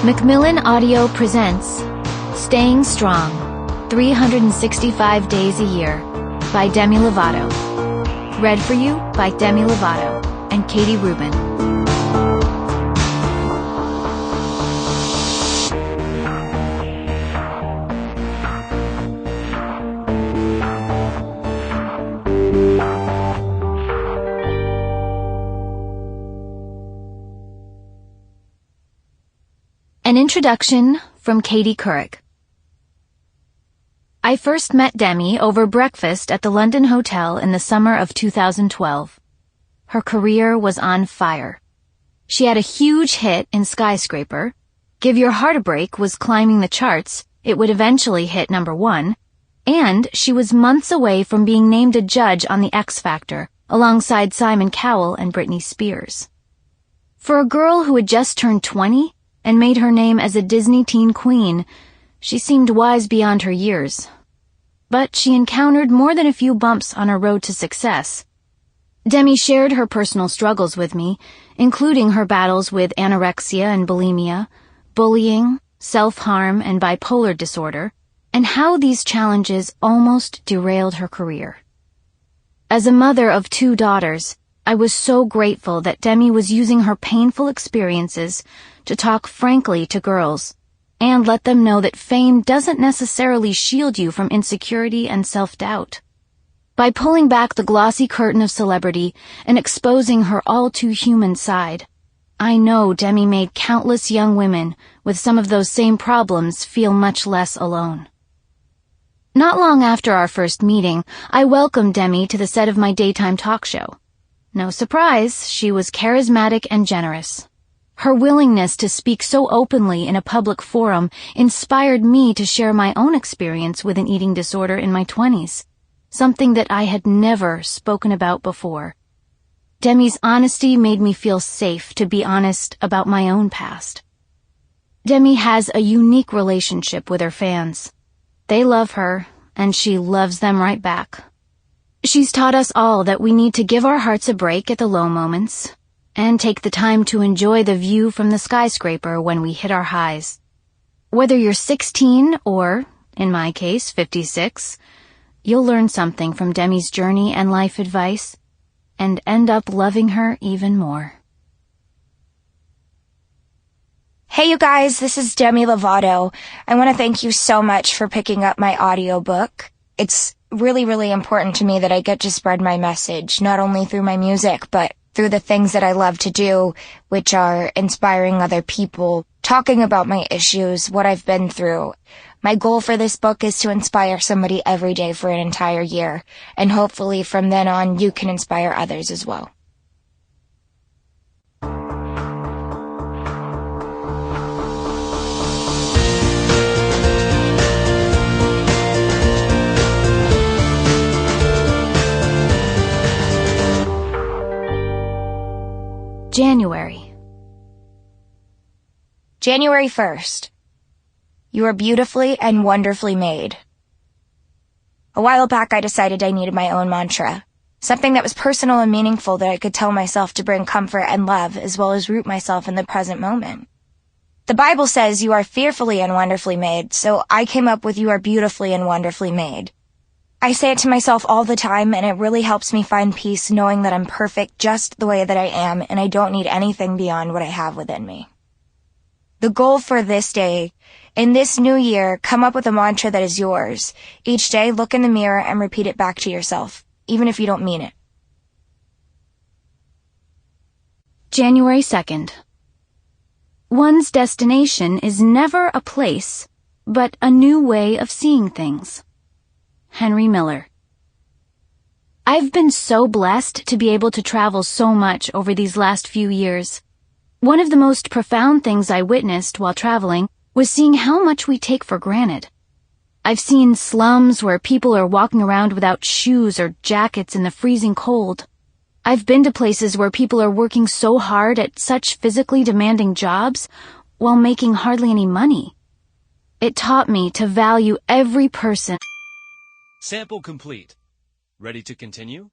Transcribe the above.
Macmillan Audio presents Staying Strong, 365 Days a Year by Demi Lovato. Read for you by Demi Lovato and Katie Rubin. An introduction from Katie Couric. I first met Demi over breakfast at the London Hotel in the summer of 2012. Her career was on fire. She had a huge hit in Skyscraper. Give Your Heart a Break was climbing the charts. It would eventually hit #1. And she was months away from being named a judge on The X Factor, alongside Simon Cowell and Britney Spears. For a girl who had just turned 20, and made her name as a Disney teen queen, she seemed wise beyond her years. But she encountered more than a few bumps on her road to success. Demi shared her personal struggles with me, including her battles with anorexia and bulimia, bullying, self-harm, and bipolar disorder, and how these challenges almost derailed her career. As a mother of 2 daughters, I was so grateful that Demi was using her painful experiences to talk frankly to girls and let them know that fame doesn't necessarily shield you from insecurity and self-doubt. By pulling back the glossy curtain of celebrity and exposing her all-too-human side, I know Demi made countless young women with some of those same problems feel much less alone. Not long after our first meeting, I welcomed Demi to the set of my daytime talk show. No surprise, she was charismatic and generous. Her willingness to speak so openly in a public forum inspired me to share my own experience with an eating disorder in my 20s, something that I had never spoken about before. Demi's honesty made me feel safe to be honest about my own past. Demi has a unique relationship with her fans. They love her, and she loves them right back. She's taught us all that we need to give our hearts a break at the low moments and take the time to enjoy the view from the skyscraper when we hit our highs. Whether you're 16 or, in my case, 56, you'll learn something from Demi's journey and life advice and end up loving her even more. Hey you guys, this is Demi Lovato. I want to thank you so much for picking up my audiobook. It's really important to me that I get to spread my message, not only through my music, but through the things that I love to do, which are inspiring other people, talking about my issues, what I've been through. My goal for this book is to inspire somebody every day for an entire year, and hopefully from then on you can inspire others as well. January 1st. You are beautifully and wonderfully made. A while back I decided I needed my own mantra, something that was personal and meaningful that I could tell myself to bring comfort and love as well as root myself in the present moment. The Bible says you are fearfully and wonderfully made, so I came up with you are beautifully and wonderfully made. I say it to myself all the time, and it really helps me find peace knowing that I'm perfect just the way that I am, and I don't need anything beyond what I have within me. The goal for this day, in this new year, come up with a mantra that is yours. Each day, look in the mirror and repeat it back to yourself, even if you don't mean it. January 2nd. One's destination is never a place, but a new way of seeing things. Henry Miller. I've been so blessed to be able to travel so much over these last few years. One of the most profound things I witnessed while traveling was seeing how much we take for granted. I've seen slums where people are walking around without shoes or jackets in the freezing cold. I've been to places where people are working so hard at such physically demanding jobs while making hardly any money. It taught me to value every person. Sample complete. Ready to continue?